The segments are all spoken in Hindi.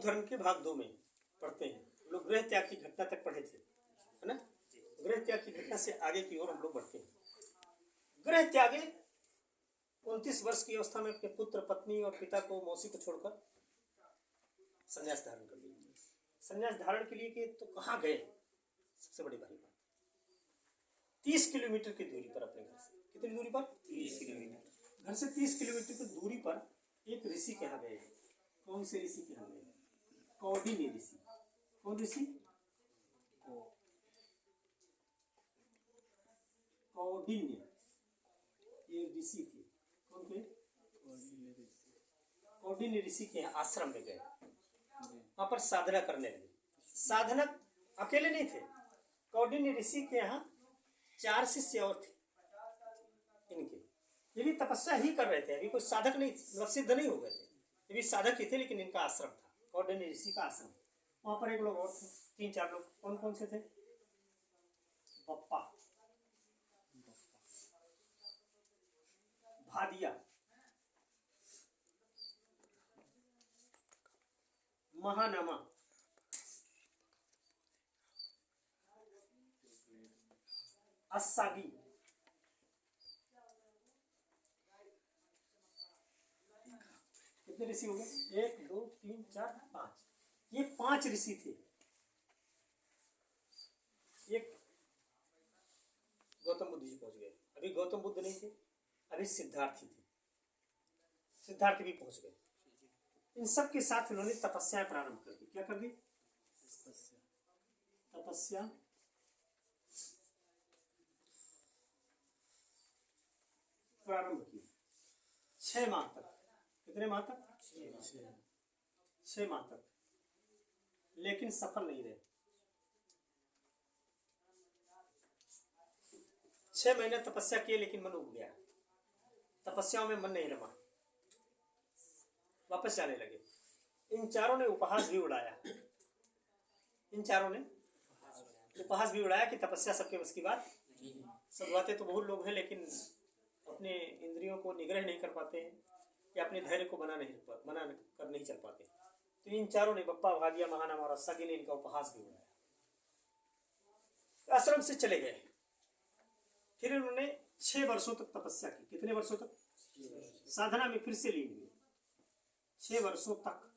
बौद्ध धर्म के भाग 2 में पढ़ते हैं। लोग गृह त्याग की घटना तक पढ़े थे, है ना। गृह त्याग की घटना से आगे की ओर हम लोग बढ़ते हैं। गृह त्यागे 29 वर्ष की अवस्था में अपने पुत्र, पत्नी और पिता को, मौसी को छोड़कर संन्यास धारण कर लिया। संन्यास धारण के लिए कि तो कहाँ गए, सबसे बड़ी भारी बात, 30 किलोमीटर की दूरी पर अपने घर से। कितनी दूरी पर? 30 किलोमीटर। घर से 30 किलोमीटर की दूरी पर एक ऋषि के यहाँ गए। कौन से ऋषि के यहाँ गए? कौंडिन्य ऋषि। कौन ऋषि? कौंडिन्य, ये ऋषि थे। कौन थे? कौंडिन्य ऋषि के यहाँ आश्रम में गए। वहां पर साधना करने लगे। साधना अकेले नहीं थे, कौंडिन्य ऋषि के यहाँ 4 शिष्य और थे इनके। ये भी तपस्या ही कर रहे थे, अभी कोई साधक नहीं, मतलब सिद्ध नहीं हो गए थे, ये भी साधक ही थे, लेकिन इनका आश्रम था, कौंडिन्य ऋषि का आश्रम। वहां पर एक लोग और थे, 3-4 लोग। कौन कौन से थे? बप्पा, भादिया, महानमा, अस्सागी, कितने ऋषि हो गए? 1 2 3 4 5। ये 5 ऋषि थे। एक गौतम बुद्ध जी पहुंच गए, अभी गौतम बुद्ध नहीं थे, अभी सिद्धार्थी थे, सिद्धार्थी भी पहुंच गए। इन सब के साथ उन्होंने तपस्या प्रारंभ कर दी। क्या कर दी? तपस्या प्रारंभ की 6 माह तक। कितने माह तक? 6 माह तक, लेकिन सफल नहीं रहे। 6 महीने तपस्या किए, लेकिन मन उब गया, तपस्याओं में मन नहीं रमा, वापस जाने लगे। इन चारों ने उपहास भी उड़ाया, इन चारों ने उपहास भी उड़ाया कि तपस्या सबके बस की बात। सदवाते तो बहुत लोग हैं, लेकिन अपने इंद्रियों को निग्रह नहीं कर पाते हैं, या अपने धैर्य को बना कर नहीं चल पाते। तो इन चारों ने, बप्पा, भादिया, महानामा और अस्सागी ने इनका उपहास भी उड़ाया। आश्रम से चले गए। फिर उन्होंने 6 वर्षों तक तपस्या की। कितने वर्षों तक? साधना में फिर से लीन हुए। 6 वर्षों तक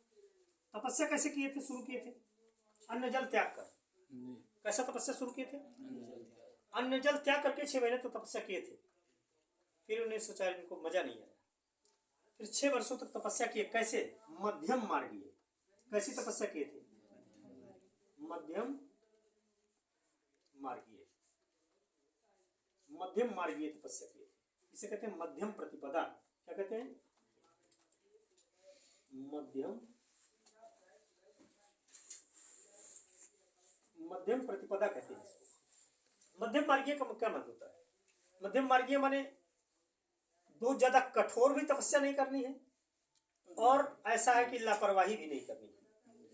तपस्या कैसे किए थे? शुरू किए थे अन्न जल त्याग कर। कैसा तपस्या शुरू किए थे? अन्न जल त्याग करके 6 महीने तो तपस्या किए थे। फिर उन्हें सोचा इनको मजा नहीं आया, फिर 6 वर्षों तक तपस्या किए। कैसे? मध्यम मार्गीय। कैसी तपस्या किए थे? मध्यम मार्गीय, मध्यम मार्गीय तपस्या किए थे। इसे कहते हैं मध्यम प्रतिपदा। क्या कहते हैं? मध्यम प्रतिपदा कहते हैं। मध्यम मार्गीय का क्या मतलब होता है? मध्यम मार्गीय माने दो ज्यादा कठोर भी तपस्या नहीं करनी है, और ऐसा है कि लापरवाही भी नहीं करनी है,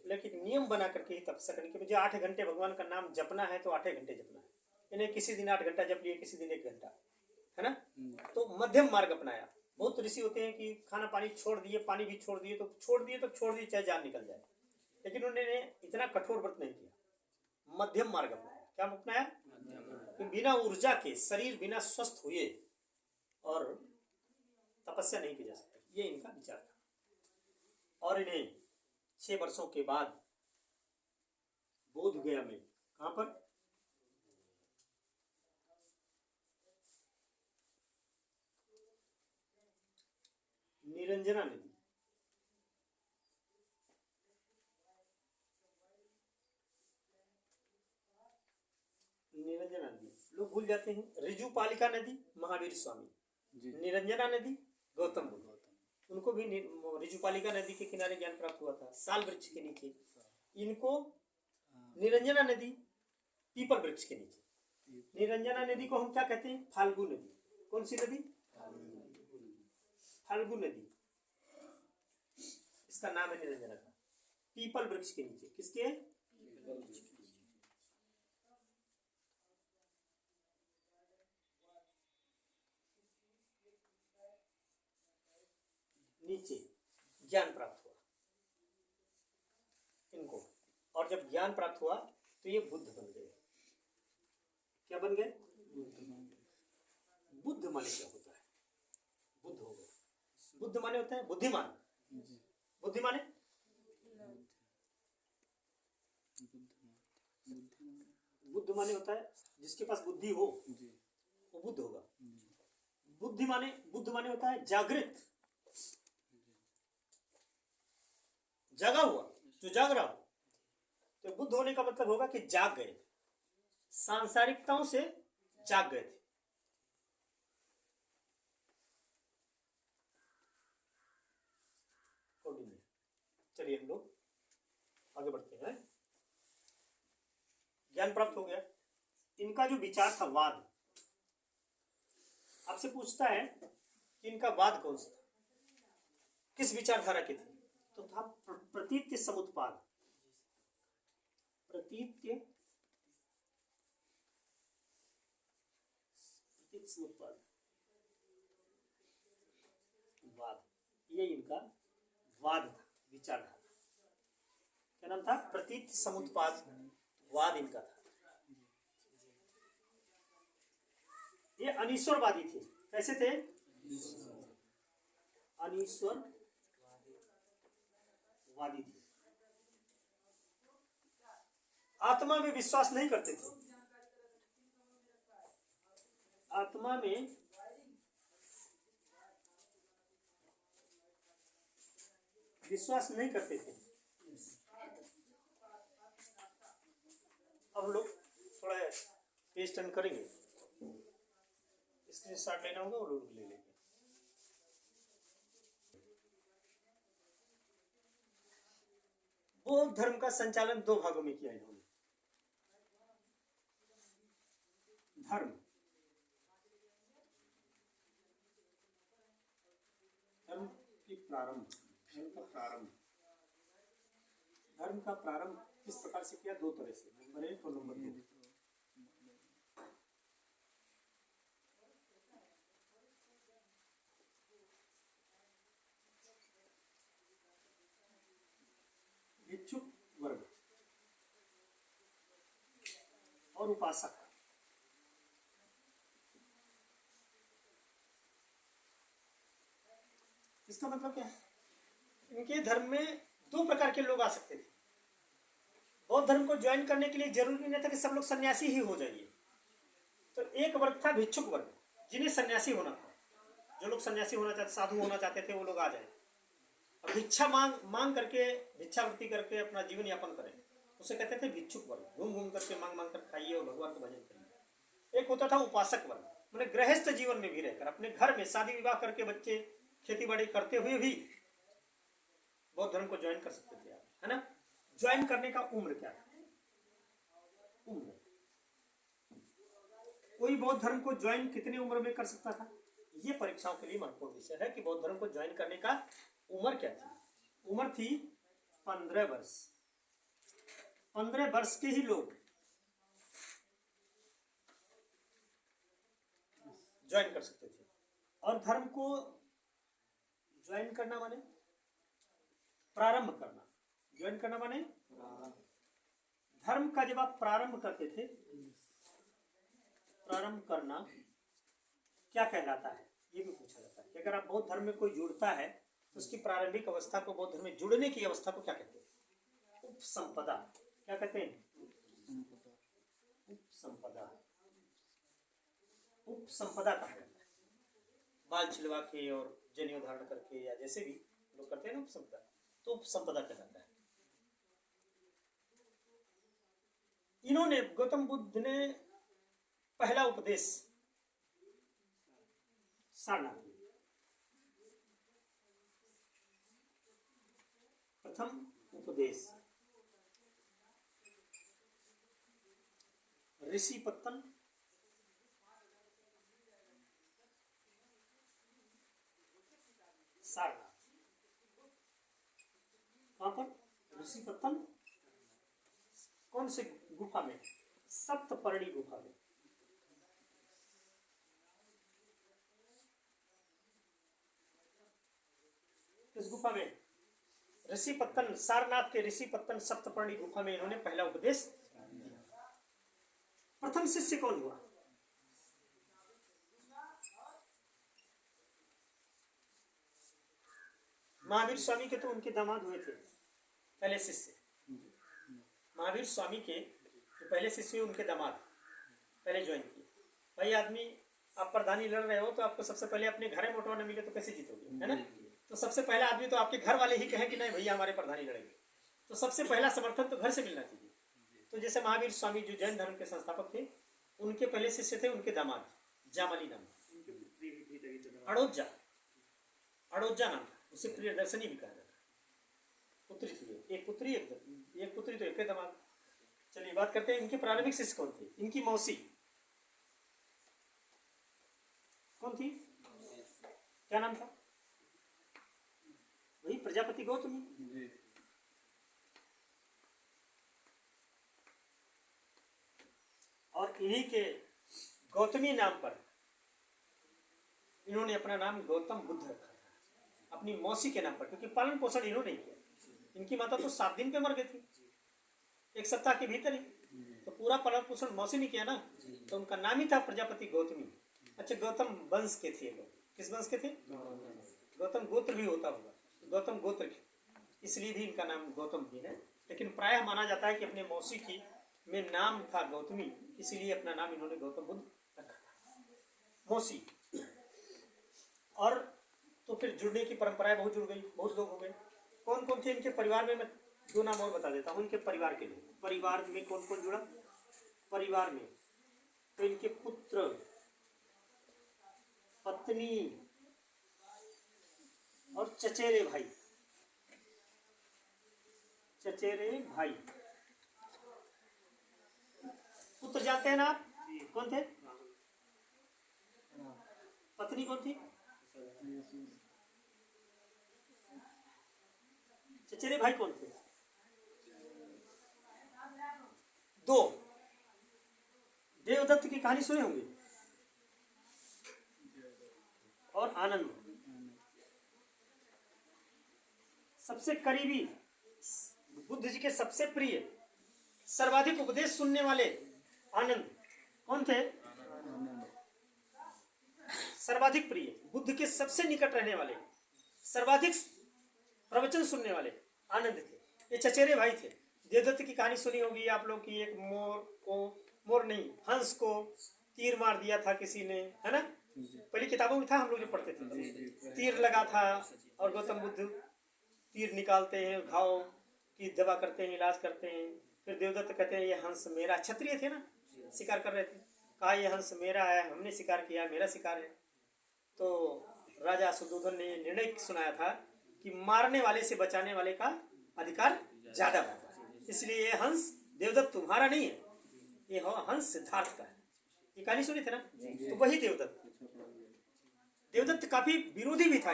लेकिन नियम बना करके ही तपस्या करनी। कि मुझे 8 घंटे भगवान का नाम जपना है तो 8 घंटे जपना है, इन्हें किसी दिन 8 घंटा जप लिए, किसी दिन 1 घंटा, है ना। तो मध्यम मार्ग अपनाया। बहुत ऋषि होते हैं कि खाना पानी छोड़ दिए, पानी भी छोड़ दिए, तो छोड़ दिए चाहे जान निकल जाए, लेकिन उन्होंने इतना कठोर व्रत नहीं किया, मध्यम मार्ग अपनाया। क्या अपनाया? कि बिना ऊर्जा के, शरीर बिना स्वस्थ हुए और तपस्या नहीं की जा सकती, ये इनका विचार था। और इन्हें 6 वर्षों के बाद बोध गया में, कहां पर? निरंजना नदी, निरंजना नदी लोग भूल जाते हैं। ऋजुपालिका नदी महावीर स्वामी, निरंजना नदी गौतम बुद्ध, उनको भी ऋजुपालिका नदी के किनारे ज्ञान प्राप्त हुआ था, साल वृक्ष के नीचे। इनको निरंजना नदी पीपल वृक्ष के नीचे। निरंजना नदी को हम क्या कहते हैं? फाल्गु नदी। कौन सी नदी? फाल्गु नदी, इसका नाम है निरंजना का। पीपल वृक्ष के नीचे। किसके? नीचे ज्ञान प्राप्त हुआ। जब ज्ञान प्राप्त हुआ तो ये बुद्ध बन गए। क्या बन गए? बुद्ध माने क्या होता है? बुद्ध हो गए। बुद्ध माने होता है बुद्धिमान। बुद्धि माने बुद्ध माने होता है जिसके पास बुद्धि हो वो बुद्ध होगा। बुद्ध माने होता है जागृत, जगा हुआ, जो जाग रहा हो। तो बुद्ध होने का मतलब होगा कि जाग गए, सांसारिकताओं से जाग गए थे। चलिए हम लोग आगे बढ़ते हैं। ज्ञान प्राप्त हो गया। इनका जो विचार था वाद, आपसे पूछता है कि इनका वाद कौन सा था, किस विचारधारा के थे? तो था प्रतीत्य समुत्पाद। प्रतीत्य समुत्पाद वाद, ये इनका वाद था, विचारधारा। क्या नाम था? प्रतीत समुत्पाद वाद इनका था। ये अनीश्वरवादी थे। कैसे थे? अनीश्वरवादी थे। आत्मा में विश्वास नहीं करते थे। आत्मा में विश्वास नहीं करते थे। अब हम लोग थोड़ा पेज टर्न करेंगे, स्क्रीनशॉट लेना होगा वो लोग ले लेंगे। बौद्ध धर्म का संचालन दो भागों में किया इन्होंने। धर्म की प्रारंभ, धर्म का प्रारंभ किस प्रकार से किया? दो तरह से, नंबर 1 और नंबर 2। भिक्षुक वर्ग और उपासक। इसका मतलब क्या है? इनके धर्म में दो प्रकार के लोग आ सकते थे। बौद्ध धर्म को ज्वाइन करने के लिए जरूरी नहीं था कि सब लोग सन्यासी ही हो जाइए। तो एक वर्ग था भिक्षुक वर्ग, जिन्हें सन्यासी होना था। जो लोग सन्यासी होना चाहते, साधु होना चाहते थे, वो लोग आ जाए और भिक्षा मांग करके, भिक्षावृत्ति करके अपना जीवन यापन करें। उसे कहते थे भिक्षुक वर्ग। घूम घूम करके मांग कर खाइए और भगवान का भजन करिए। एक होता था उपासक वर्ग, मैंने गृहस्थ जीवन में भी रहकर अपने घर में शादी विवाह करके बच्चे खेती बाड़ी करते हुए भी बौद्ध धर्म को ज्वाइन कर सकते थे आप, है ना? ज्वाइन करने का उम्र क्या था? उम्र, कोई बौद्ध धर्म को ज्वाइन कितनी उम्र में कर सकता था? ये परीक्षाओं के लिए महत्वपूर्ण विषय है कि बौद्ध धर्म को ज्वाइन करने का उम्र क्या थी? उम्र थी 15 वर्ष। 15 वर्ष के ही लोग ज्वाइन कर सकते थे। और धर्म को ज्वाइन करना माने प्रारंभ करना। ज्वाइन करना माने धर्म का जब आप प्रारंभ करते थे, प्रारंभ करना क्या कहलाता है? ये भी पूछा जाता है कि अगर आप बौद्ध धर्म में कोई जुड़ता है तो उसकी प्रारंभिक अवस्था को, बौद्ध धर्म में जुड़ने की अवस्था को क्या कहते हैं? उपसंपदा। क्या कहते हैं? उपसंपदा। उपसंपदा कहा जाता है। बाल छिलवा के और जनेऊ धारण करके या जैसे भी लोग करते हैं ना उपसंपदा, तो उपसंपदा कहलाता है। इन्होंने, गौतम बुद्ध ने पहला उपदेश सारनाथ, प्रथम उपदेश ऋषिपत्तन सारनाथ। वहां पर ऋषिपत्तन कौन से गुफा में? सप्तपर्णी गुफा में। इस गुफा में ऋषि पत्तन, सारनाथ के ऋषि पत्तन सप्तपर्णी गुफा में इन्होंने पहला उपदेश दिया। प्रथम शिष्य कौन हुआ? महावीर स्वामी के तो उनके दामाद हुए थे पहले शिष्य। महावीर स्वामी के जो पहले शिष्य हुए उनके दामाद पहले ज्वाइन किए। भाई आदमी, आप प्रधानी लड़ रहे हो तो आपको सबसे पहले अपने घर में मोटवा न मिले तो कैसे जीतोगे, है ना? तो सबसे पहला आदमी तो आपके घर वाले ही कहें कि नहीं भैया हमारे प्रधानी लड़ेंगे, तो सबसे पहला समर्थन तो घर से मिलना चाहिए। तो जैसे महावीर स्वामी जो जैन धर्म के संस्थापक थे, उनके पहले शिष्य थे उनके दामाद जामली नाम, अड़ोजा नाम था, उसे प्रियदर्शनी भी कहा जाता। पुत्री थी, एक पुत्री तो एक दामाद। चलिए बात करते हैं इनके प्रारंभिक शिष्य कौन थे। इनकी मौसी कौन थी? क्या नाम था? वही प्रजापति गौतमी। और इन्हीं के गौतमी नाम पर इन्होंने अपना नाम गौतम बुद्ध रखा था, अपनी मौसी के नाम पर, क्योंकि पालन पोषण इन्होंने किया। इनकी माता तो 7 दिन पे मर गई थी, 1 सप्ताह के भीतर ही, तो पूरा पालन पोषण मौसी ने किया ना, तो उनका नाम ही था प्रजापति गौतमी। अच्छा, गौतम वंश के थे लोग। किस वंश के थे? गौतम गोत्र भी होता होगा, गौतम गोत्र के, इसलिए भी इनका नाम गौतम भी है। लेकिन प्रायः माना जाता है कि अपने मौसी की में नाम था गौतमी, इसीलिए अपना नाम इन्होंने गौतम बुद्ध रखा था, मौसी। और तो फिर जुड़ने की परंपराएं बहुत जुड़ गई, बहुत लोग हो गए। कौन कौन थे इनके परिवार में? मैं 2 नाम और बता देता हूँ इनके परिवार के लोग। परिवार में कौन कौन जुड़ा? परिवार में तो इनके पुत्र, पत्नी और चचेरे भाई। पुत्र जानते हैं ना आप? कौन थे? पत्नी कौन थी? चचेरे भाई कौन थे? 2। देवदत्त की कहानी सुने होंगे, और आनंद। सबसे करीबी, बुद्ध जी के सबसे प्रिय, सर्वाधिक उपदेश सुनने वाले आनंद कौन थे? सर्वाधिक प्रिय, बुद्ध के सबसे निकट रहने वाले, सर्वाधिक प्रवचन सुनने वाले आनंद थे। ये चचेरे भाई थे। देवदत्त की कहानी सुनी होगी आप लोग की, एक हंस को तीर मार दिया था किसी ने, है ना? पहली किताबों में था, हम लोग जो पढ़ते थे। तीर लगा था और गौतम बुद्ध तीर निकालते हैं, घाव की दवा करते हैं, इलाज करते हैं। फिर देवदत्त कहते हैं ये हंस मेरा, क्षत्रिय थे ना, शिकार कर रहे थे, कहा ये हंस मेरा है, हमने शिकार किया, मेरा शिकार है। तो राजा सुद्धोधन ने निर्णय सुनाया था कि मारने वाले से बचाने वाले का अधिकार ज्यादा होता है, इसलिए ये हंस देवदत्त तुम्हारा नहीं है, ये हंस सिद्धार्थ का है। ये कहानी सुनी थे ना? तो वही देवदत्त काफी विरोधी भी था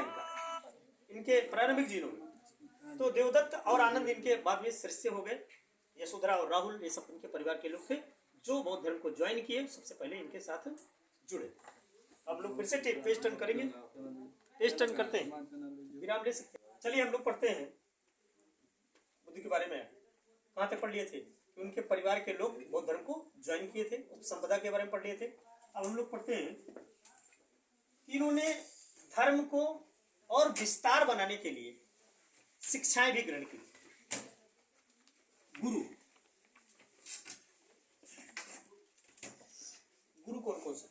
इनके प्रारंभिक जीवनों में। तो देवदत्त और आनंद इनके बाद में शिष्य हो गए। यशोधरा और राहुल ये सब इनके परिवार के लोग थे जो बौद्ध धर्म को ज्वाइन किए, सबसे पहले इनके साथ जुड़े। अब लोग फिर से पेज टर्न करेंगे, पेज टर्न करते हैं, विराम ले सकते हैं। चलिए हम लोग पढ़ते हैं बुद्ध के बारे में। कहाँ तक पढ़ लिए थे कि उनके परिवार के लोग बौद्ध धर्म को ज्वाइन किए थे, उपसंपदा के बारे में पढ़ लिए थे। अब हम लोग पढ़ते हैं कि इन्होंने धर्म को और विस्तार बनाने के लिए शिक्षाएं भी ग्रहण की। गुरु कौन कौन से थे?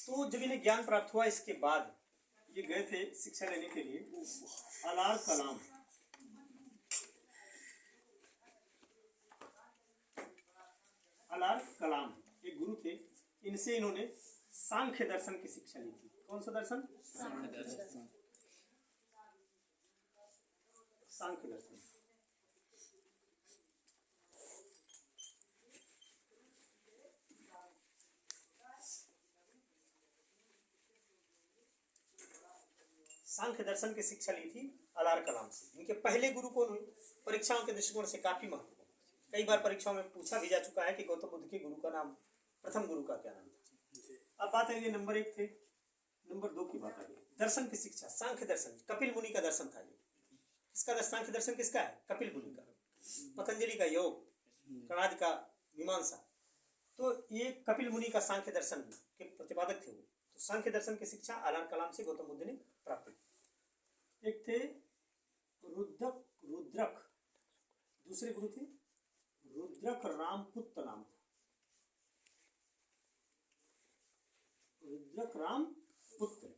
तो जब इन्हें ज्ञान प्राप्त हुआ, इसके बाद ये गए थे शिक्षा लेने के लिए अलार कलाम। अलार कलाम एक गुरु थे, इनसे इन्होंने सांख्य दर्शन की शिक्षा ली थी। कौन सा दर्शन? सांख्य दर्शन। सांख्य दर्शन की शिक्षा ली थी अलार कलाम से। इनके पहले गुरु कौन हुए? परीक्षाओं के दृष्टिकोण से काफी महत्वपूर्ण, कई बार परीक्षाओं में पूछा भी जा चुका है कि गौतम बुद्ध के गुरु का नाम, प्रथम गुरु का क्या नाम था। अब बात है नंबर 1 थे, नंबर 2 की बात आ गई। दर्शन की शिक्षा, सांख्य दर्शन, कपिल मुनि का दर्शन था ये, इसका सांख्य दर्शन किसका है? कपिल मुनि का। पतंजलि का योग, कणाद का मीमांसा। तो ये कपिल मुनि का सांख्य दर्शन के प्रतिपादक थे वो। तो सांख्य दर्शन की शिक्षा अलान कलाम से गौतम बुद्ध ने प्राप्त की। एक थे रुद्रक, दूसरे गुरु थे रुद्रक रामपुत्र नाम था। रुद्रक रामपुत्र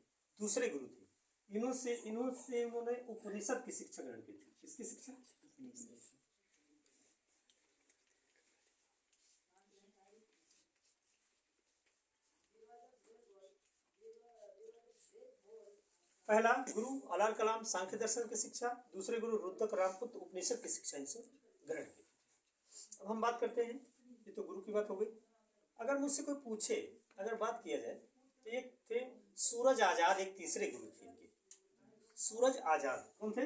दूसरे गुरु थे। इन्होंने उपनिषद की शिक्षा ग्रहण की थी। किसकी शिक्षा? पहला गुरु अलान कलाम सांख्य दर्शन की शिक्षा, दूसरे गुरु रुद्रक रामपुत्र उपनिषद की शिक्षा इनसे ग्रहण की। अब हम बात करते हैं, ये तो गुरु की बात हो गई। अगर मुझसे कोई पूछे, अगर बात किया जाए तो एक थे सूरज आजाद, एक तीसरे गुरु थे इनके। सूरज आजाद कौन थे?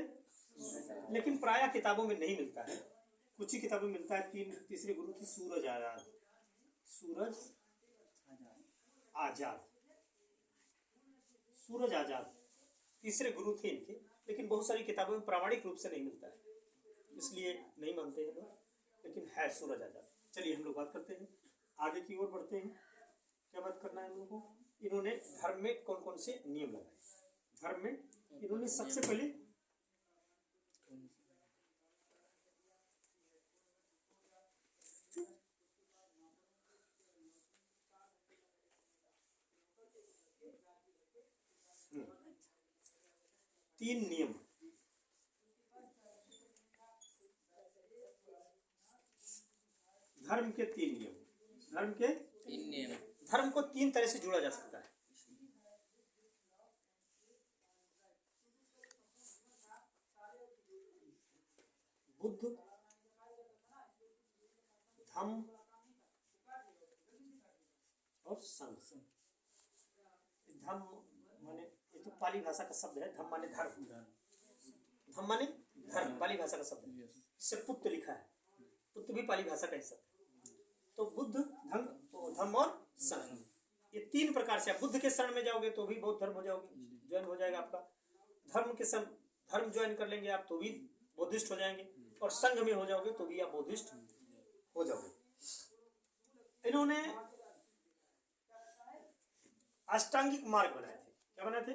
लेकिन प्रायः किताबों में नहीं मिलता है, कुछ ही किताबों में मिलता है। तीसरे गुरु थे सूरज आजाद। सूरज आजाद तीसरे गुरु थे इनके, लेकिन बहुत सारी किताबों में प्रामाणिक रूप से नहीं मिलता है, इसलिए नहीं मानते हैं लोग, लेकिन है सूरज आजाद। चलिए हम लोग बात करते हैं, आगे की ओर बढ़ते हैं। क्या बात करना है हम लोगों को? इन्होंने धर्म में कौन कौन से नियम लगाए? धर्म में इन्होंने सबसे पहले तीन नियम, धर्म के तीन नियम, धर्म को तीन तरह से जोड़ा जा सकता है। बुद्ध, धम्म और संघ। धम्म माने, ये तो पाली भाषा का शब्द है। धम्म माने धर्म, धम्म माने धर्म, पाली भाषा का शब्द है। इससे पुत्र लिखा है, पुत्र भी पाली भाषा का ही शब्द है। तो बुद्ध, धम्म और संघ, ये तीन प्रकार से। आप बुद्ध के शरण में जाओगे तो भी बौद्ध धर्म हो जाओगे, ज्वाइन हो जाएगा आपका। धर्म के शरण धर्म ज्वाइन कर लेंगे आप तो भी बौद्धिस्ट हो जाएंगे, और संघ में हो जाओगे तो भी आप बौद्धिस्ट हो जाओगे। इन्होंने अष्टांगिक मार्ग बनाए थे। क्या बनाए थे?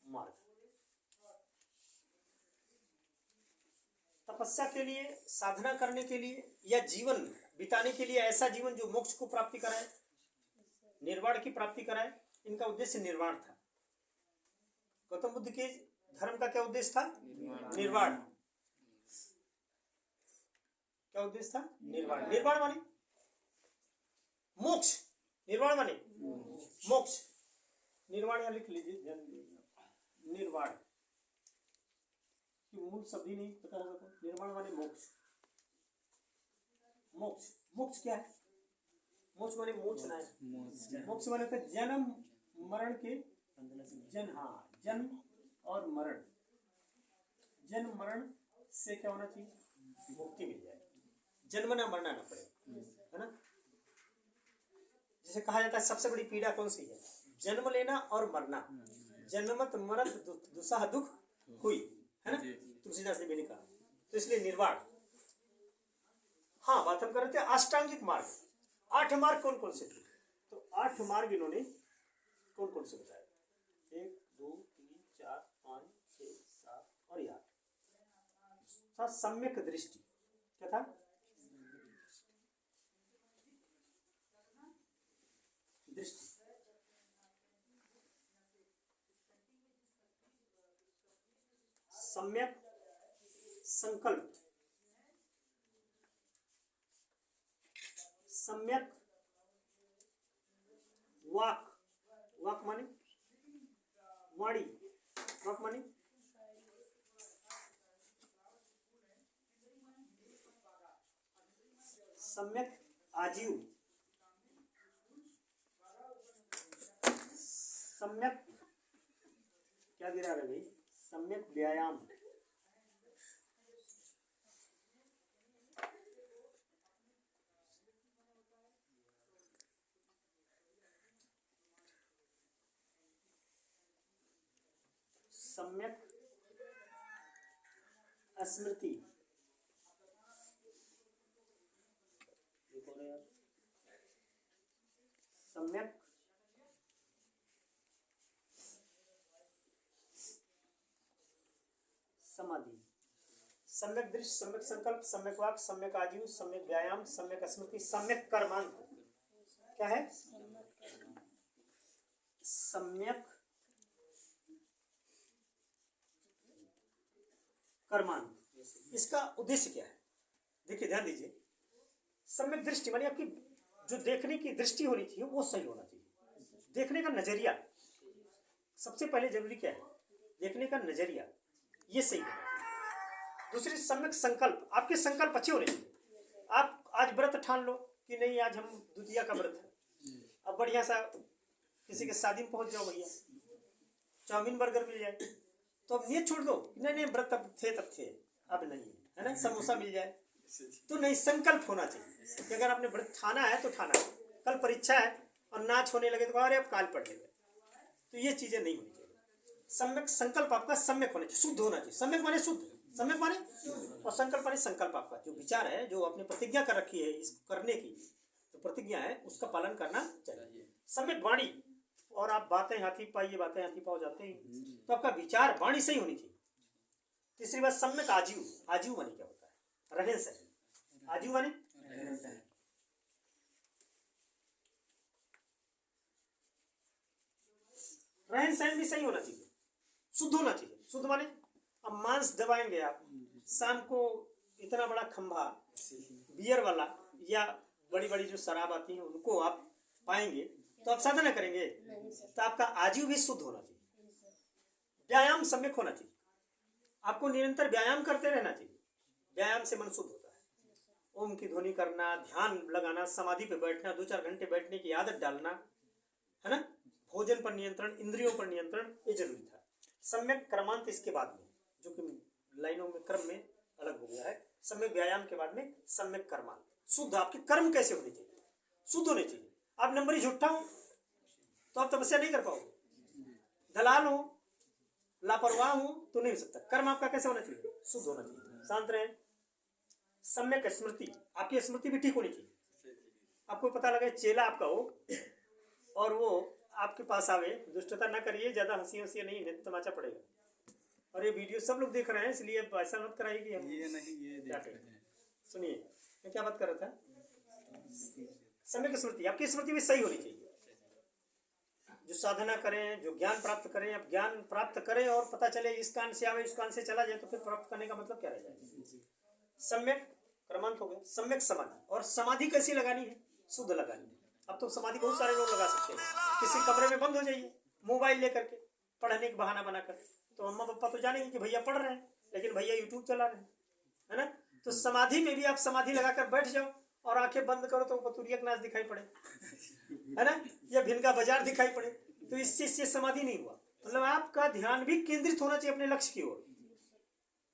मार्ग। तपस्या के लिए, साधना करने के लिए, या जीवन बिताने के लिए, ऐसा जीवन जो मोक्ष को प्राप्ति कराए, निर्वाण की प्राप्ति कराए। इनका उद्देश्य निर्वाण था। गौतम बुद्ध के धर्म का क्या उद्देश्य था? निर्वाण। क्या उद्देश्य था? निर्वाण। निर्वाण माने मोक्ष, निर्वाण माने मोक्ष। निर्वाण या लिख लीजिए, निर्वाण की मूल शब्द ही नहीं पता होगा तो निर्वाण माने मोक्ष। मोक्ष, मोक्ष क्या है? मोक्ष माने मोक्ष ना है। मोक्ष माने होता है जन्म मरण के जन्म और मरण। जन्म मरण से क्या होना चाहिए? मुक्ति मिल जाए, जन्मना मरना ना पड़े, है ना। जैसे कहा जाता है सबसे बड़ी पीड़ा कौन सी है? जन्म लेना और मरना। जन्मत मरत दुसह दुख हुई, है ना, तुलसीदास ने भी लिखा। तो इसलिए निर्वाण। हाँ, बात हम कर रहे थे अष्टांगिक मार्ग। 8 मार्ग कौन कौन से थे? तो 8 मार्ग इन्होंने कौन कौन से बताए? 1 2 3 4 5 6 7 और 8। सम्यक दृष्टि। क्या था? दृष्टि। सम्यक संकल्प, सम्यक वाक, वाक माने वाणी, वाक माने सम्यक आजीव, सम्यक क्या गिरा रहे भाई? सम्यक व्यायाम, सम्यक स्मृति, सम्यक समाधि, सम्यक दृश्य, सम्यक संकल्प, सम्यक वाक, सम्यक आजीव, सम्यक व्यायाम, सम्यक स्मृति, सम्यक कर्मांत। क्या है? सम्यक कर्मांत। इसका उद्देश्य क्या है? देखिए ध्यान दीजिए, सम्यक दृष्टि मानी आपकी जो देखने की दृष्टि होनी चाहिए वो सही होना चाहिए। देखने का नजरिया सबसे पहले जरूरी क्या है? देखने का नजरिया ये सही होना चाहिए। दूसरी सम्यक संकल्प, आपके संकल्प अच्छे होने चाहिए। आप आज व्रत ठान लो कि नहीं आज हम द्वितीया का व्रत है, अब बढ़िया सा किसी के शादी में पहुंच जाओ, भैया चाउमीन बर्गर मिल जाए तो अब ये छोड़ दो, नहीं नहीं व्रत तब थे अब नहीं है ना, समोसा मिल जाए तो नहीं। संकल्प होना चाहिए कि अगर आपने व्रत ठाना है तो ठाना है, कल परीक्षा है और नाच होने लगे तो अरे अब काल पढ़ लेंगे, तो ये चीजें नहीं होनी चाहिए। सम्यक संकल्प आपका सम्यक होना चाहिए, शुद्ध होना चाहिए। सम्यक माने शुद्ध, सम्यक माने और संकल्प माने संकल्प आपका जो विचार है, जो आपने प्रतिज्ञा कर रखी है इसको करने की, जो प्रतिज्ञा है उसका पालन करना चाहिए। सम्यक वाणी, और आप बातें हाथी पाइए बातें हाथी पाओ जाते हैं, तो आपका विचार वाणी सही होनी चाहिए। तीसरी बात सम्यक आजीव, आजीव माने क्या होता है? रहन सहन। आजीव माने रहन सहन भी सही होना चाहिए, शुद्ध होना चाहिए। शुद्ध माने अब मांस दबाएंगे आप, शाम को इतना बड़ा खंभा बियर वाला या बड़ी बड़ी जो शराब आती है उनको आप पाएंगे तो आप साधना करेंगे, तो आपका आजीव भी शुद्ध होना चाहिए। व्यायाम सम्यक होना चाहिए, आपको निरंतर व्यायाम करते रहना चाहिए। व्यायाम से मन शुद्ध होता है। ओम की ध्वनि करना, ध्यान लगाना, समाधि पे बैठना, 2-4 घंटे बैठने की आदत डालना, है ना। भोजन पर नियंत्रण, इंद्रियों पर नियंत्रण, ये जरूरी था। सम्यक कर्मांत इसके बाद में, जो कि लाइनों में क्रम में अलग हो गया है। सम्यक व्यायाम के बाद में सम्यक कर्मांत। शुद्ध आपके कर्म कैसे होने चाहिए? शुद्ध होने चाहिए। आप नंबरी झूठा हो तो आप तपस्या नहीं कर पाओगे, दलाल हो, लापरवाह हो तो नहीं हो सकता। कर्म आपका कैसे होना चाहिए? शुद्ध होना चाहिए, शांत रहे। सम्यक स्मृति, आपकी स्मृति भी ठीक होनी चाहिए। आपको पता लगे चेला आपका हो और वो आपके पास आवे, दुष्टता ना करिए, ज्यादा हंसी हंसी नहीं, नहीं तो तमाचा पड़ेगा। और ये वीडियो सब लोग देख रहे हैं, इसलिए ऐसा मत कराइए कि हम ये नहीं ये देख रहे हैं। सुनिए मैं क्या बात कर रहा था। सम्यक स्मृति, आपकी स्मृति भी सही होनी चाहिए। जो साधना करें, जो ज्ञान प्राप्त करें, अब ज्ञान प्राप्त करें और पता चले इस कान से आवे इस कान से चला जाए तो फिर प्राप्त करने का मतलब क्या रह जाएगा? सम्यक कर्मांत हो गए। सम्यक समाधि, और समाधि कैसी लगानी है? शुद्ध लगानी है। अब तो समाधि बहुत सारे लोग लगा सकते हैं। किसी कमरे में बंद हो जाइए मोबाइल लेकर के, पढ़ने का बहाना बनाकर, तो अम्मा पापा तो जानेंगे कि भैया पढ़ रहे हैं, लेकिन भैया यूट्यूब चला रहे हैं, है ना। तो समाधि में भी आप समाधि लगाकर बैठ जाओ और आंखें बंद करो तो बतूरिया नाच दिखाई पड़े, है ना, या भिन का बाजार दिखाई पड़े, तो इससे समाधि नहीं हुआ। मतलब आपका ध्यान भी केंद्रित होना चाहिए अपने लक्ष्य की ओर।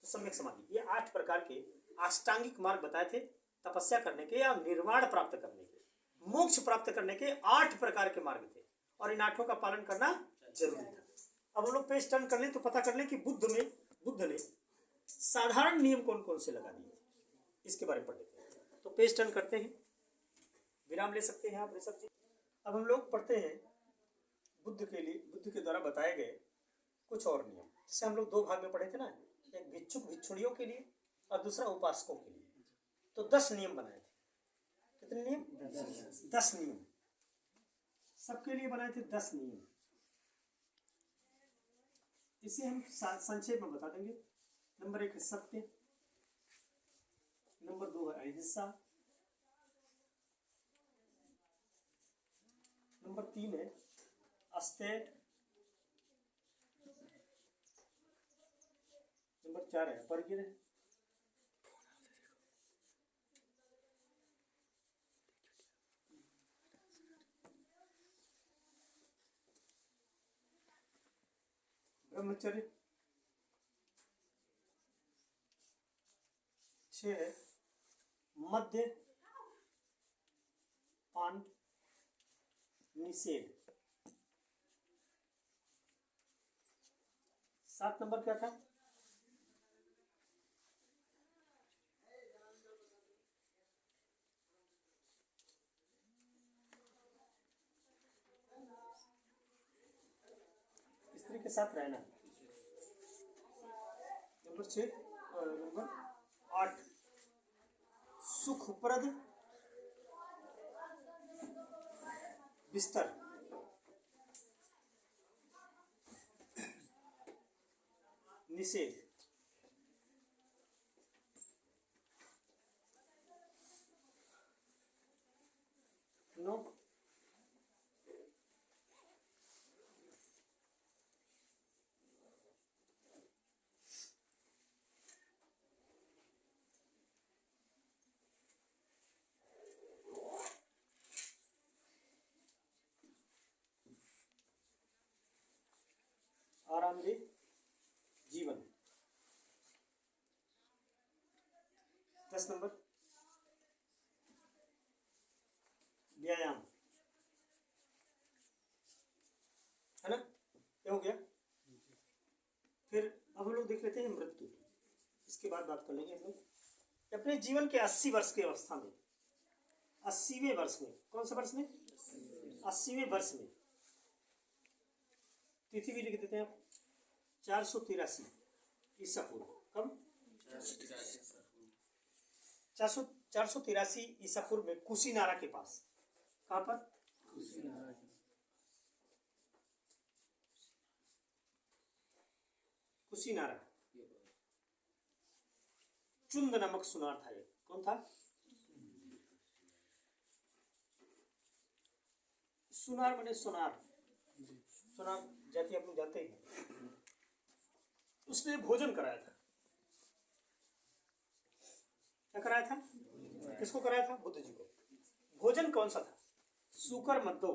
तो सम्यक समाधि, ये 8 प्रकार के अष्टांगिक मार्ग बताए थे तपस्या करने के या निर्वाण प्राप्त करने के, मोक्ष प्राप्त करने के 8 प्रकार के मार्ग थे, और इन 8 का पालन करना जरूरी था। अब हम लोग पेज टर्न कर लें तो पता कर लें कि बुद्ध ने साधारण नियम कौन कौन से लगा दिए, इसके बारे में पढ़ लेते हैं। तो पेज टर्न करते हैं, विराम ले सकते हैं आप ये सब चीज। अब हम लोग पढ़ते हैं बुद्ध के द्वारा बताए गए कुछ और नियम, जिसे हम लोग 2 भाग में पढ़े थे ना, एक भिक्षुक भिक्षुणियों के लिए और दूसरा उपासकों के लिए। तो 10 नियम बनाए थे। कितने नियम? 10 नियम सबके लिए बनाए थे। 10 नियम, इसे हम संक्षेप में बता देंगे। नंबर 1 है सत्य, नंबर 2 है अहिंसा, नंबर 3 है अस्तेय, नंबर 4 है अपरिग्रह, ब्रह्मचर्य, 6 है मद्य पान निषेध, 7 नंबर क्या था? स्त्री के साथ रहना। नंबर 6, नंबर 8, सुखप्रद बिस्तर, निषेध। 9, आरामदेह जीवन। 10 नंबर, व्यायाम, है ना? ये हो गया। फिर अब हम लोग देख लेते हैं मृत्यु। इसके बाद बात कर लेंगे हम लोग अपने जीवन के 80 वर्ष की अवस्था में, 80वें वर्ष में। कौन सा वर्ष में? 80वें वर्ष में। तिथि भी लिख देते हैं आप, 483 ईसा पूर्व। कब? 483 ईसा पूर्व में कुशीनारा के पास। कहाँ पर? कुशीनारा। चुंद नामक सुनार था। ये कौन था? सुनार माने सोनार। सोनार जाति आप लोग जानते हैं। उसने भोजन कराया था। क्या कराया था? किसको कराया था? बुद्ध जी को। भोजन कौन सा था? सुकर मद्दो।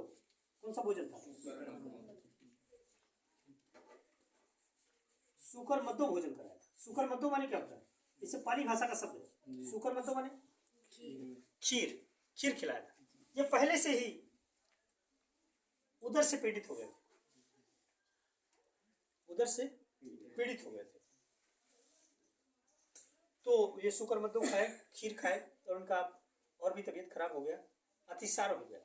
कौन सा भोजन था? सुकर मद्दो भोजन कराया था। सुकर मद्दो माने क्या होता है? इसे पाली भाषा का शब्द है। सुकर मद्दो माने खीर। खीर खिलाया था। ये पहले से ही उधर से पीड़ित हो गए थे। उधर से पीड़ित हो गए थे, तो ये शुकर मद्दो खाए, खीर खाए, और उनका और भी तबीयत खराब हो गया, अतिसार हो गया,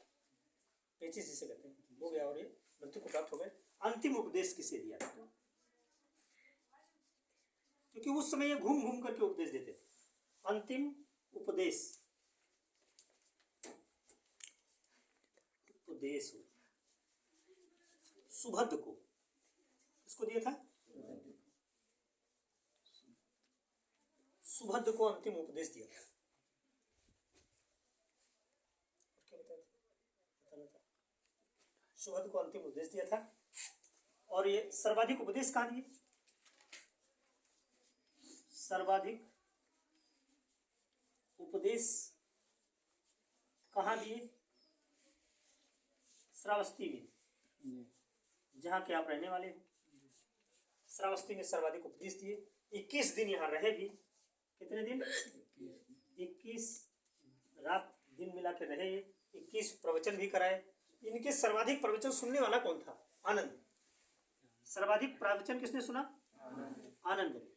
पेचिस जिसे कहते हैं, हो गया और ये मृत्यु को प्राप्त हो गए। अंतिम उपदेश किसे दिया था? क्योंकि उस समय ये घूम घूम करके उपदेश देते थे। अंतिम उपदेश, उपदेश सुभद्र को। किसको दिया था? सुभद्र को अंतिम उपदेश दिया था। क्या बताना था? सुभद्र को अंतिम उपदेश दिया था। और ये सर्वाधिक उपदेश कहाँ दिए? सर्वाधिक उपदेश कहाँ दिए? श्रावस्ती में, जहाँ के आप रहने वाले हो। श्रावस्ती में सर्वाधिक उपदेश दिए। 21 दिन यहाँ रहे भी। कितने दिन? 21 रात दिन मिला के रहे। 21 प्रवचन भी कराए। इनके सर्वाधिक प्रवचन सुनने वाला कौन था? आनंद। सर्वाधिक प्रवचन किसने सुना? आनंद।